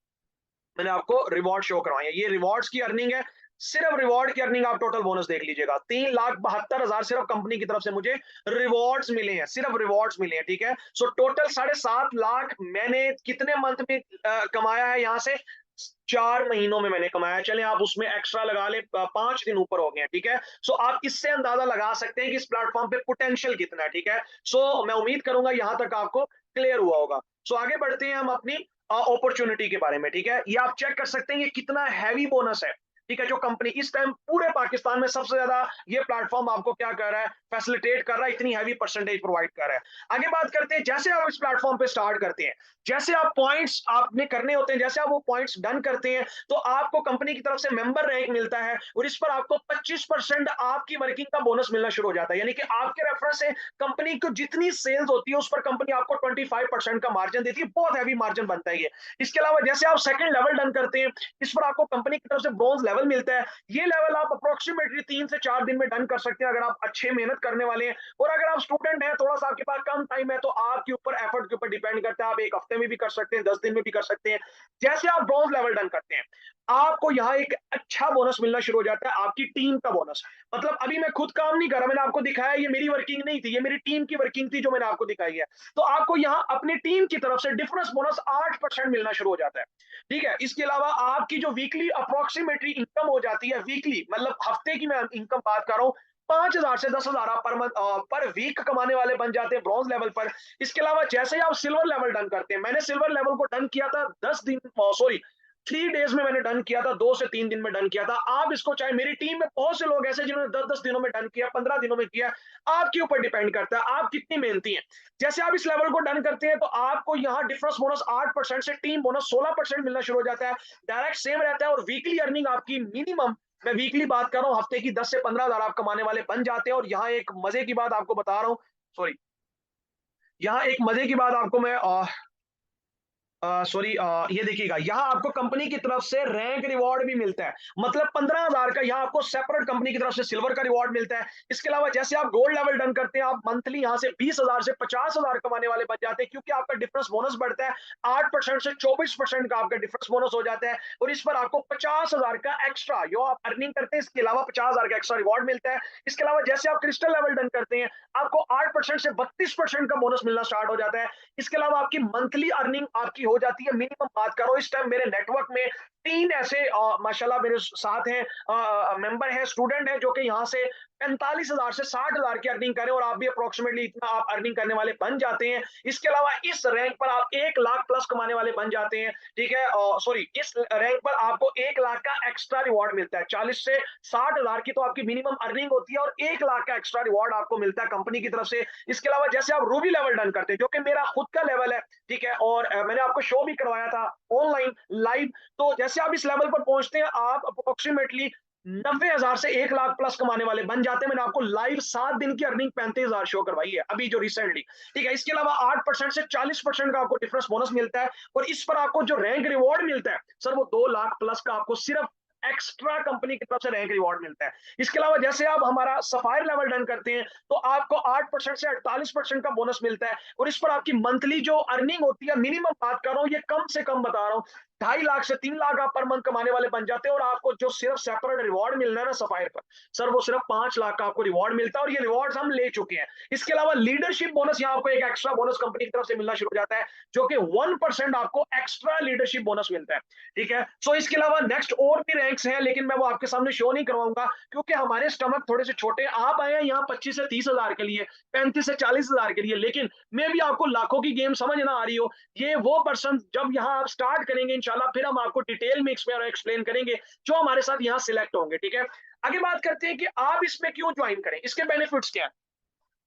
मैंने आपको रिवॉर्ड शो करवाए हैं। ये रिवॉर्ड्स की अर्निंग है। सिर्फ रिवॉर्ड की अर्निंग आप टोटल बोनस देख लीजिएगा, 3,72,000 सिर्फ कंपनी की तरफ से मुझे रिवॉर्ड्स मिले हैं, सिर्फ रिवॉर्ड्स मिले हैं। ठीक है, सो टोटल 7.5 लाख मैंने कितने मंथ में कमाया है यहाँ से? 4 महीनों में मैंने कमाया। चले आप उसमें एक्स्ट्रा लगा ले, 5 दिन ऊपर हो गए हैं। ठीक है, सो आप इससे अंदाजा लगा सकते हैं कि इस प्लेटफॉर्म पे पोटेंशियल कितना है। ठीक है, सो मैं उम्मीद करूंगा यहाँ तक आपको क्लियर हुआ होगा। सो आगे बढ़ते हैं हम अपनी अपॉर्चुनिटी के बारे में। ठीक है, ये आप चेक कर सकते हैं ये कितना हैवी बोनस है। ठीक है, जो कंपनी इस टाइम पूरे पाकिस्तान में सबसे ज्यादा ये प्लेटफॉर्म आपको क्या कर रहा है, फैसिलिटेट कर रहा है, इतनी हैवी परसेंटेज प्रोवाइड कर रहा है। आगे बात करते हैं, जैसे आप इस प्लेटफॉर्म पे स्टार्ट करते हैं, जैसे आप पॉइंट्स आपने करने होते हैं, जैसे आप वो पॉइंट्स डन करते हैं तो आपको कंपनी की तरफ से मेंबर रैंक मिलता है और इस पर आपको 25% आपकी वर्किंग का बोनस मिलना शुरू हो जाता है। यानी कि आपके रेफरेंस से कंपनी को जितनी सेल्स होती है उस पर कंपनी आपको 25% का मार्जिन देती है। बहुत हैवी मार्जिन बनता है ये। इसके अलावा जैसे आप सेकंड लेवल डन करते हैं, इस पर आपको कंपनी की तरफ से ब्रॉन्ज लेवल मिलता है। ये लेवल आप अप्रोक्सीमेटली 3 से 4 दिन में डन कर सकते हैं अगर आप अच्छे मेहनत करने वाले हैं। और अगर आप स्टूडेंट हैं, थोड़ा सा आपके पास कम टाइम है, तो आपके ऊपर एफर्ट के ऊपर डिपेंड करता है। आप 1 हफ्ते में भी कर सकते हैं, 10 दिन में भी कर सकते हैं। जैसे आप ब्रॉन्ज लेवल डन करते हैं आपको यहाँ एक अच्छा बोनस मिलना शुरू हो जाता है, आपकी टीम का बोनस। मतलब अभी मैं खुद काम नहीं कर रहा, मैंने आपको दिखाया ये मेरी वर्किंग नहीं थी, ये मेरी टीम की वर्किंग थी जो मैंने आपको दिखाई है। तो आपको यहाँ अपनी टीम की तरफ से डिफरेंस बोनस 8% मिलना शुरू हो जाता है। ठीक है, इसके अलावा आपकी जो वीकली अप्रोक्सीमेटली इनकम हो जाती है, वीकली मतलब हफ्ते की मैं इनकम बात कर रहा हूँ, 5,000 से 10,000 आप पर मंथ पर वीक कमाने वाले बन जाते हैं ब्रॉन्ज लेवल पर। इसके अलावा जैसे ही आप सिल्वर लेवल डन करते हैं, मैंने सिल्वर लेवल को डन किया था 10 दिन, सॉरी 3 डेज में मैंने डन किया था, 2 से 3 दिन में डन किया था। आप इसको, चाहे मेरी टीम में बहुत से लोग ऐसे जिन्होंने 10-10 दिनों में डन किया, 15 दिनों में किया, आपके ऊपर डिपेंड करता है आप कितनी मेहनती हैं। जैसे आप इस लेवल को डन करते हैं तो आपको यहाँ डिफरेंस बोनस 8% से टीम बोनस 16% मिलना शुरू हो जाता है। डायरेक्ट सेम रहता है और वीकली अर्निंग आपकी मिनिमम, मैं वीकली बात कर रहा हूँ, हफ्ते की 10 से 15 हज़ार आप कमाने वाले बन जाते हैं। और यहाँ एक मजे की बात आपको बता रहा हूँ, सॉरी, यहाँ एक मजे की बात आपको मैं सॉरी, ये देखिएगा, यहाँ आपको कंपनी की तरफ से रैंक रिवॉर्ड भी मिलता है। मतलब 15,000 का यहाँ आपको सेपरेट कंपनी की तरफ से सिल्वर का रिवॉर्ड मिलता है। इसके अलावा जैसे आप गोल्ड लेवल डन करते हैं, आप मंथली यहाँ से 20,000 से 50,000 कमाने वाले बन जाते हैं, क्योंकि आपका डिफरेंस बोनस बढ़ता है। 8% से 24% का आपका डिफरेंस बोनस हो जाता है। और इस पर आपको 50,000 का एक्स्ट्रा जो आप अर्निंग करते हैं, इसके अलावा 50,000 का एक्स्ट्रा रिवॉर्ड मिलता है। इसके अलावा जैसे आप क्रिस्टल लेवल डन करते हैं, आपको 8% से 32% का बोनस मिलना स्टार्ट हो जाता है। इसके अलावा आपकी मंथली अर्निंग आपकी हो जाती है, मिनिमम बात करो इस टाइम मेरे नेटवर्क में 3 ऐसे माशाल्लाह मेरे साथ हैं, मेंबर हैं, स्टूडेंट हैं, जो कि यहाँ से 45,000 से 60,000 की अर्निंग करें, और आप भी अप्रोक्सीमेटली इतना आप अर्निंग करने वाले बन जाते हैं। इसके अलावा इस रैंक पर आप 1 लाख प्लस कमाने वाले बन जाते हैं। ठीक है, सॉरी, इस रैंक पर आपको 1 लाख का एक्स्ट्रा रिवॉर्ड मिलता है। 40 से 60,000 की तो आपकी मिनिमम अर्निंग होती है, और 1 लाख का एक्स्ट्रा रिवॉर्ड आपको मिलता है कंपनी की तरफ से। इसके अलावा जैसे आप रूबी लेवल डन करते हैं, जो कि मेरा खुद का लेवल है, ठीक है, और मैंने आपको शो भी करवाया था ऑनलाइन लाइव। तो जैसे आप इस लेवल पर पहुंचते हैं, आप अप्रोक्सीमेटली 90,000 से 1 लाख प्लस कमाने वाले बन जाते हैं। मैंने आपको लाइव 7 दिन की अर्निंग 35,000 शो करवाई है अभी जो रिसेंटली। ठीक है, इसके अलावा 8% से 40% का आपको डिफरेंस बोनस मिलता है, और इस पर आपको जो रैंक रिवॉर्ड मिलता है सर, वो 2 लाख प्लस का आपको सिर्फ एक्स्ट्रा कंपनी की तरफ से रैंक रिवॉर्ड मिलता है। इसके अलावा जैसे आप हमारा सफायर लेवल डन करते हैं, तो आपको 8% से 48% का बोनस मिलता है, और इस पर आपकी मंथली जो अर्निंग होती है, मिनिमम बात कर रहा हूँ, ये कम से कम बता रहा हूँ, 2.5 लाख से 3 लाख आप पर मंथ कमाने वाले बन जाते हैं। और आपको जो सिर्फ सेपरेट रिवॉर्ड मिलना है ना सफायर पर, सर, वो सिर्फ 5 लाख का आपको रिवॉर्ड मिलता है, और ये रिवॉर्ड हम ले चुके हैं। इसके अलावा लीडरशिप बोनस, यहाँ आपको एक एक्स्ट्रा बोनस कंपनी की तरफ से मिलना शुरू हो जाता है, जो कि 1% आपको एक्स्ट्रा लीडरशिप बोनस मिलता है। ठीक है, सो इसके अलावा नेक्स्ट और भी रैंक्स हैं, लेकिन मैं वो आपके सामने शो नहीं करवाऊंगा, क्योंकि हमारे स्टमक थोड़े से छोटे हैं। आप आए हैं यहाँ 25 से 30 हज़ार के लिए, 35 से 40 हज़ार के लिए, लेकिन मे भी आपको लाखों की गेम समझ ना आ रही हो। ये वो पर्सन जब यहाँ आप स्टार्ट करेंगे इंशाल्लाह, फिर हम आपको डिटेल में एक्सप्लेन करेंगे, जो हमारे साथ यहाँ सिलेक्ट होंगे। ठीक है, आगे बात करते हैं कि आप इसमें क्यों ज्वाइन करें, इसके बेनिफिट्स क्या है।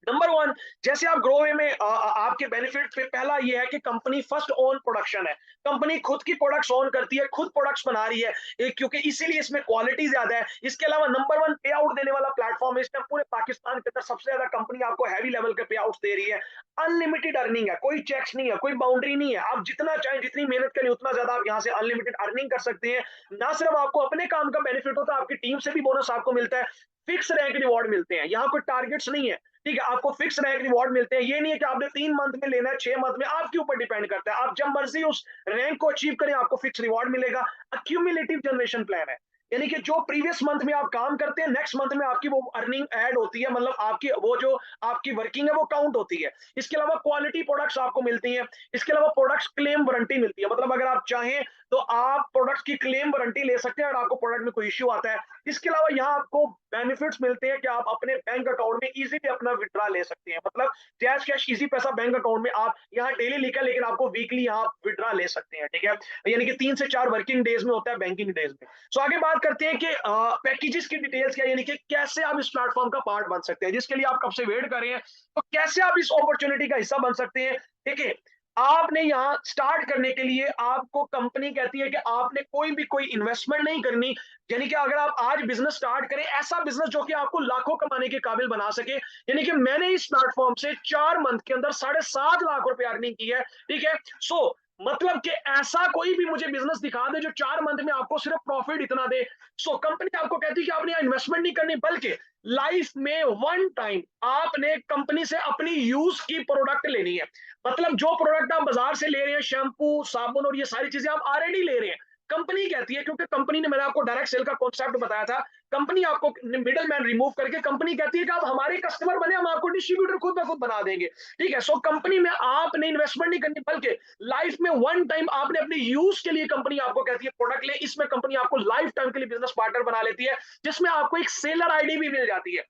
नंबर वन, जैसे आप ग्रो वे में आपके बेनिफिट पे पहला ये है कि कंपनी फर्स्ट ओन प्रोडक्शन है। कंपनी खुद की प्रोडक्ट्स ओन करती है, खुद प्रोडक्ट्स बना रही है, क्योंकि इसीलिए इसमें क्वालिटी ज्यादा है। इसके अलावा नंबर वन पे आउट देने वाला प्लेटफॉर्म है, इस टाइम पूरे पाकिस्तान के अंदर सबसे ज्यादा कंपनी आपको हैवी लेवल के पे आउट दे रही है। अनलिमिटेड अर्निंग है, कोई चेक्स नहीं है, कोई बाउंड्री नहीं है, आप जितना चाहें, जितनी मेहनत करें, उतना ज्यादा आप यहाँ से अनलिमिटेड अर्निंग कर सकते हैं। ना सिर्फ आपको अपने काम का बेनिफिट होता है, आपकी टीम से भी बोनस आपको मिलता है। फिक्स रैंक रिवॉर्ड मिलते हैं, यहाँ कोई टारगेट्स नहीं है। ठीक है, आपको फिक्स रैंक रिवॉर्ड मिलते हैं। ये नहीं है कि आपने 3 मंथ में लेना है, 6 मंथ में, आपके ऊपर डिपेंड करता है। आप जब मर्जी उस रैंक को अचीव करें, आपको फिक्स रिवॉर्ड मिलेगा। अक्यूमुलेटिव जनरेशन प्लान है, यानी कि जो प्रीवियस मंथ में आप काम करते हैं, नेक्स्ट मंथ में आपकी वो अर्निंग ऐड होती है, मतलब आपकी वो जो आपकी वर्किंग है वो काउंट होती है। इसके अलावा क्वालिटी प्रोडक्ट्स आपको मिलती हैं। इसके अलावा प्रोडक्ट्स क्लेम वारंटी मिलती है, मतलब अगर आप चाहें तो आप प्रोडक्ट्स की क्लेम वारंटी ले सकते हैं अगर आपको प्रोडक्ट में कोई इश्यू आता है। इसके अलावा यहाँ आपको बेनिफिट्स मिलते हैं कि आप अपने बैंक अकाउंट में इजीली अपना विड्रॉ ले सकते हैं, मतलब कैश कैश इजी पैसा बैंक अकाउंट में, आप यहाँ डेली लिखा, लेकिन आपको वीकली यहाँ विड्रॉ ले सकते हैं। ठीक है, यानी कि 3 से 4 वर्किंग डेज में होता है, बैंकिंग डेज में। सो आगे बात करते हैं कि पैकेजेस की डिटेल्स क्या, यानी कि कैसे आप इस प्लेटफॉर्म का पार्ट बन सकते हैं, जिसके लिए आप कब से वेट कर रहे हैं, तो कैसे आप इस अपॉर्चुनिटी का हिस्सा बन सकते हैं। देखिए, आपने यहाँ स्टार्ट करने के लिए आपको कंपनी कहती है कि आपने कोई इन्वेस्टमेंट नहीं करनी, यानी कि अगर आप आज बिजनेस स्टार्ट करें, ऐसा बिजनेस जो कि आपको लाखों कमाने के काबिल बना सके, यानी कि मैंने इस प्लेटफॉर्म से 4 मंथ के अंदर 7.5 लाख रुपए अर्निंग की है। ठीक है, सो मतलब कि ऐसा कोई भी मुझे बिजनेस दिखा दे जो 4 मंथ में आपको सिर्फ प्रॉफिट इतना दे। सो कंपनी आपको कहती है कि आपने इन्वेस्टमेंट नहीं करनी, बल्कि लाइफ में वन टाइम आपने कंपनी से अपनी यूज की प्रोडक्ट लेनी है। मतलब जो प्रोडक्ट आप बाजार से ले रहे हैं, शैम्पू, साबुन और ये सारी चीजें आप ऑलरेडी ले रहे हैं, कंपनी कहती है, क्योंकि कंपनी ने, मैंने आपको डायरेक्ट सेल का कॉन्सेप्ट बताया था, कंपनी आपको मिडल मैन रिमूव करके कंपनी कहती है कि आप हमारे कस्टमर बने, हम आपको डिस्ट्रीब्यूटर खुद ब खुद बना देंगे। ठीक है, सो कंपनी में आपने इन्वेस्टमेंट नहीं करनी, बल्कि लाइफ में वन टाइम आपने अपने यूज के लिए, कंपनी आपको कहती है प्रोडक्ट ले, इसमें कंपनी आपको लाइफ टाइम के लिए बिजनेस पार्टनर बना लेती है, जिसमें आपको एक सेलर आईडी भी मिल जाती है।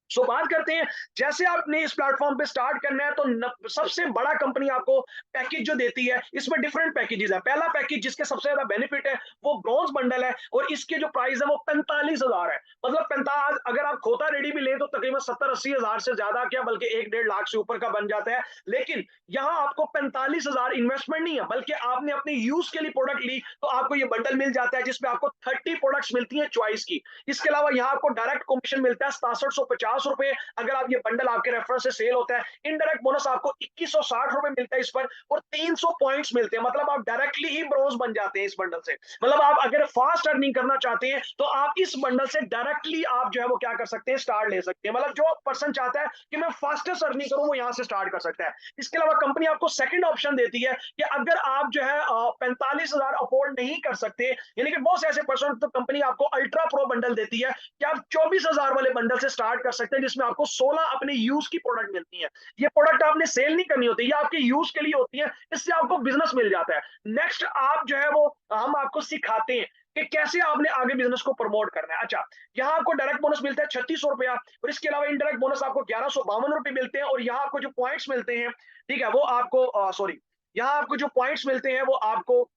सो बात करते हैं, जैसे आपने इस प्लेटफॉर्म पे स्टार्ट करना है तो सबसे बड़ा कंपनी आपको पैकेज जो देती है, इसमें डिफरेंट पैकेजेस है। पहला पैकेज जिसके सबसे ज्यादा बेनिफिट है वो ब्रॉन्ज बंडल है, और इसके जो प्राइस है वो 45,000 है। मतलब 45, अगर आप खोता रेडी भी लें तो तकरीबन 70-80 हजार से ज्यादा क्या, बल्कि 1-1.5 लाख से ऊपर का बन जाता है। लेकिन यहाँ आपको 45,000 इन्वेस्टमेंट नहीं है, बल्कि आपने अपने यूज के लिए प्रोडक्ट ली तो आपको ये बंडल मिल जाता है, जिसमें आपको 30 प्रोडक्ट्स मिलती है चॉइस की। इसके अलावा यहाँ आपको डायरेक्ट कमीशन मिलता है 6750 रुपए, अगर आप ये बंडल आपके रेफरेंस से सेल होता है। इनडायरेक्ट बोनस आपको 2160 रुपए मिलता है इस पर, और 300 पॉइंट्स मिलते हैं। मतलब आप डायरेक्टली ही ब्रोज बन जाते हैं इस बंडल से। मतलब आप अगर फास्ट अर्निंग करना चाहते हैं तो आप इस बंडल से डायरेक्टली आप जो है वो क्या कर सकते हैं, स्टार्ट ले सकते हैं। मतलब जो पर्सन चाहता है कि मैं फास्टेस्ट अर्निंग करूं वो यहाँ से स्टार्ट कर सकता है। इसके अलावा कंपनी आपको सेकंड ऑप्शन देती है कि अगर आप जो है 45,000 अफोर्ड नहीं कर सकते, यानी कि बहुत से ऐसे पर्सन, तो कंपनी आपको अल्ट्रा प्रो बंडल देती है कि आप 24,000 वाले बंडल से स्टार्ट कर सकते हैं, जिसमें आपको 16 अपने यूज की प्रोडक्ट मिलती है। ये प्रोडक्ट आपने सेल नहीं करनी होती, ये आपके यूज के लिए होती है, इससे आपको बिजनेस मिल जाता है। नेक्स्ट आप जो है वो हम आपको सिखाते हैं कि कैसे आपने आगे बिजनेस को प्रमोट करना है। अच्छा, यहाँ आपको डायरेक्ट बोनस मिलता है 3600 रुपया, और इसके अलावा इनडायरेक्ट बोनस आपको 1152 रुपए मिलते हैं। और यहाँ आपको जो पॉइंट्स मिलते हैं, ठीक है, वो आपको सॉरी, यहाँ आपको जो पॉइंट्स मिलते हैं वो आपको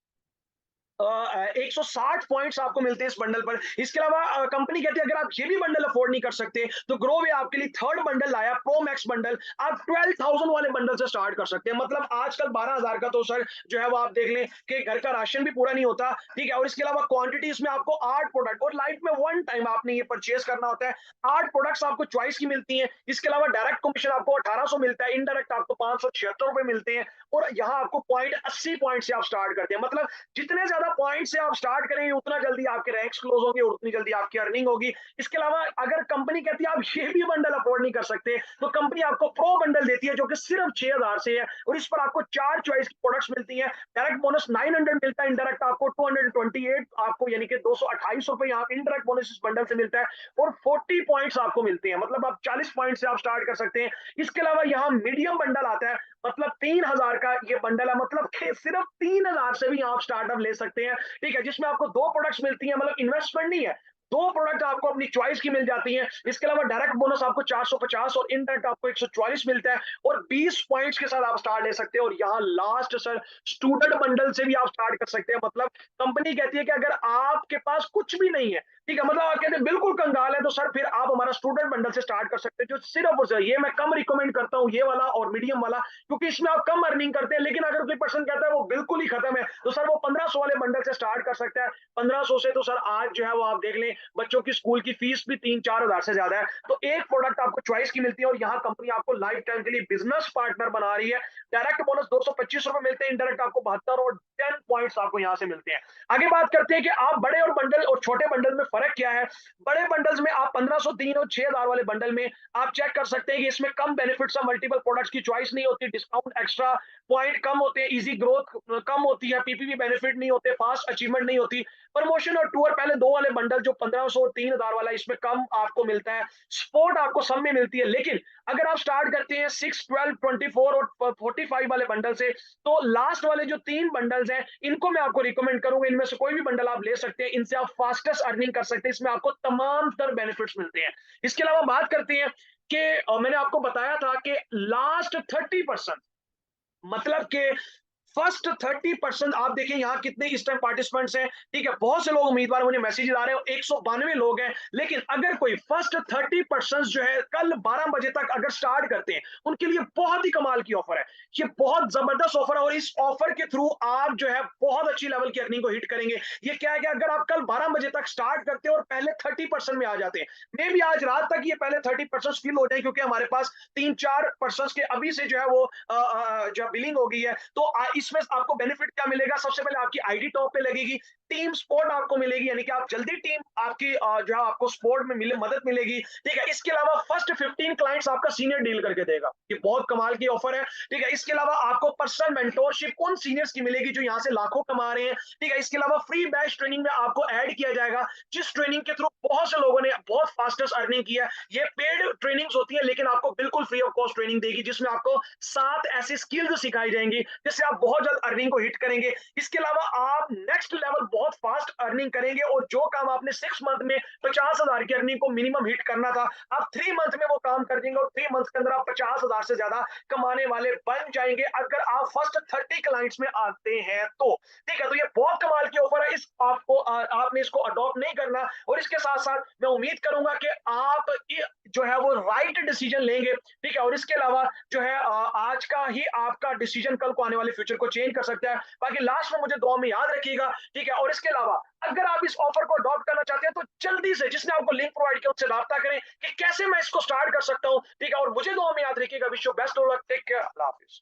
160 पॉइंट्स आपको मिलते हैं इस बंडल पर। इसके अलावा कंपनी कहती है अगर आप ये भी बंडल अफोर्ड नहीं कर सकते तो ग्रो वे आपके लिए थर्ड बंडल लाया, प्रो मैक्स बंडल। आप 12,000 वाले बंडल से स्टार्ट कर सकते हैं। मतलब आजकल 12,000 का तो सर जो है वो आप देख लें कि घर का राशन भी पूरा नहीं होता, ठीक है। और इसके अलावा क्वांटिटी इसमें आपको 8 प्रोडक्ट, और लाइफ में वन टाइम आपने ये परचेज करना होता है। 8 प्रोडक्ट्स आपको चॉइस की मिलती हैं। इसके अलावा डायरेक्ट कमीशन आपको 1800 मिलता है, इनडायरेक्ट आपको 576 रुपए मिलते हैं। और यहाँ आपको पॉइंट 80 पॉइंट से आप स्टार्ट करते हैं। मतलब जितने ज्यादा पॉइंट से आप स्टार्ट करेंगे उतना जल्दी आपके रैंक्स क्लोज होंगे और उतनी जल्दी आपकी अर्निंग होगी। इसके अलावा अगर कंपनी कहती है आप ये भी बंडल अफोर्ड नहीं कर सकते तो कंपनी आपको प्रो बंडल देती है जो कि सिर्फ 6,000 से है, और इस पर आपको 4 चॉइस की प्रोडक्ट्स मिलती हैं। डायरेक्ट बोनस 900 मिलता है, इनडायरेक्ट आपको 228 आपको, यानी कि 228 रुपए यहाँ इनडायरेक्ट बोनस इस बंडल से मिलता है, और 40 पॉइंट्स आपको मिलते हैं। मतलब आप 40 पॉइंट से आप स्टार्ट कर सकते हैं। इसके अलावा यहाँ मीडियम बंडल आता है, मतलब 3,000 का ये बंडल है। मतलब कि सिर्फ 3,000 से भी आप स्टार्टअप ले सकते हैं, ठीक है, जिसमें आपको 2 प्रोडक्ट्स मिलती हैं। मतलब इन्वेस्टमेंट नहीं है, 2 प्रोडक्ट आपको अपनी चॉइस की मिल जाती हैं। इसके अलावा डायरेक्ट बोनस आपको 450 और इनडायरेक्ट आपको 144 मिलता है, और 20 पॉइंट्स के साथ आप स्टार्ट ले सकते हैं। और यहाँ लास्ट सर, स्टूडेंट बंडल से भी आप स्टार्ट कर सकते हैं। मतलब कंपनी कहती है कि अगर आपके पास कुछ भी नहीं है, ठीक है, मतलब आप कहते हैं बिल्कुल कंगाल है, तो सर फिर आप हमारा स्टूडेंट बंडल से स्टार्ट कर सकते हैं, जो सिर्फ और सिर्फ ये मैं कम रिकमेंड करता हूँ, ये वाला और मीडियम वाला, क्योंकि इसमें आप कम अर्निंग करते हैं। लेकिन अगर कोई पर्सन कहता है वो बिल्कुल ही खत्म है, तो सर वो 1500 वाले बंडल से स्टार्ट कर सकता है। 1500 से तो सर आज जो है वो आप देख लें, बच्चों की स्कूल की फीस भी 3-4 हजार से ज्यादा है। तो एक प्रोडक्ट आपको चॉइस की मिलती है, और यहाँ कंपनी आपको लाइफ टाइम के लिए बिजनेस पार्टनर बना रही है। डायरेक्ट बोनस 225 रुपए मिलते हैं, इनडायरेक्ट आपको 72 और 10 पॉइंट्स आपको यहाँ से मिलते हैं। आगे बात करते हैं कि आप बड़े और बंडल और छोटे बंडल में फर्क क्या है। बड़े बंडल्स में आप 1503 और 6,000 वाले बंडल में आप चेक कर सकते हैं कि इसमें कम बेनिफिट्स है, मल्टीपल प्रोडक्ट्स की चॉइस नहीं होती, डिस्काउंट एक्स्ट्रा, पॉइंट कम होते हैं, इजी ग्रोथ कम होती है, पीपीपी बेनिफिट नहीं होते, फास्ट अचीवमेंट नहीं होती। प्रमोशन और टूर पहले 2 वाले बंडल जो 1500 और 3,000 वाला, इसमें कम आपको मिलता है। सपोर्ट आपको सब में मिलती है। लेकिन अगर आप स्टार्ट करते हैं 6, 12, 24 और 45 वाले बंडल से, तो लास्ट वाले जो 3 बंडल्स हैं इनको मैं आपको रिकमेंड करूंगा। इनमें से कोई भी बंडल आप ले सकते हैं, इनसे आप फास्टेस्ट अर्निंग कर सकते हैं, इसमें आपको तमाम तर बेनिफिट्स मिलते हैं। इसके अलावा बात करते हैं कि मैंने आपको बताया था कि लास्ट 30%, मतलब कि फर्स्ट 30% आप देखिए यहाँ कितने इस टाइम पार्टिसिपेंट्स हैं, ठीक है, बहुत से लोग उम्मीदवार, मुझे मैसेज आ रहे हैं, 192 लोग हैं। लेकिन अगर कोई फर्स्ट 30% जो है कल 12 बजे तक अगर स्टार्ट करते हैं, उनके लिए बहुत ही कमाल की ऑफर है। ये बहुत जबरदस्त ऑफर है, और इस ऑफर के थ्रू आप जो है बहुत अच्छी लेवल की अर्निंग को हिट करेंगे। ये क्या है कि अगर आप कल 12 बजे तक स्टार्ट करते हैं और पहले 30% में आ जाते हैं, मे भी आज रात तक ये पहले 30% फिल हो जाए, क्योंकि हमारे पास 3-4% के अभी से जो है वो जो बिलिंग हो गई है। तो इसमें आपको बेनिफिट क्या मिलेगा, सबसे पहले आपकी आईडी टॉप पे लगेगी, टीम सपोर्ट आपको मिलेगी, यानी कि आप जल्दी टीम आपकी जो है आपको सपोर्ट में मदद मिलेगी, ठीक है। इसके अलावा फर्स्ट 15 क्लाइंट्स आपका सीनियर डील करके देगा, ये बहुत कमाल की ऑफर है, ठीक है। इसके अलावा आपको पर्सनल मेंटोरशिप उन सीनियर्स की मिलेगी जो यहाँ से लाखों कमा रहे हैं, ठीक है। इसके अलावा फ्री बैच ट्रेनिंग में आपको ऐड किया जाएगा, जिस ट्रेनिंग के थ्रू बहुत से लोगों ने बहुत फास्टेस्ट अर्निंग की है। ये पेड ट्रेनिंग्स होती है, लेकिन आपको बिल्कुल फ्री ऑफ कॉस्ट ट्रेनिंग देगी, जिसमें आपको 7 ऐसी स्किल्स सिखाई जाएंगी जिससे आप बहुत जल्द अर्निंग को हिट करेंगे। इसके अलावा आप नेक्स्ट लेवल बहुत फास्ट अर्निंग करेंगे और जो काम आपने 6 मंथ में 50,000 की अर्निंग को मिनिमम हिट करना था, आप 3 मंथ में वो काम कर देंगे और 3 मंथ के अंदर आप 50,000 से ज्यादा कमाने वाले बन जाएंगे अगर आप फर्स्ट 30 क्लाइंट्स में आते हैं तो। ठीक है, तो ये बहुत कमाल की ऑफर है, इस आपको आपने इसको अडॉप्ट नहीं करना। और इसके साथ साथ मैं उम्मीद करूंगा कि आप जो है वो राइट डिसीजन लेंगे। ठीक है, और इसके अलावा जो है आज का ही आपका डिसीजन कल को आने वाले फ्यूचर को चेंज कर सकता है। बाकी लास्ट में मुझे दुआ में याद रखिएगा। ठीक है, और इसके अलावा अगर आप इस ऑफर को अडॉप्ट करना चाहते हैं तो जल्दी से जिसने आपको लिंक प्रोवाइड किया उससे राब्ता करें कि कैसे मैं इसको स्टार्ट कर सकता हूं। ठीक है, और मुझे दुआ में याद रखिएगा। Wish you best of luck, take care, अल्लाह हाफिज।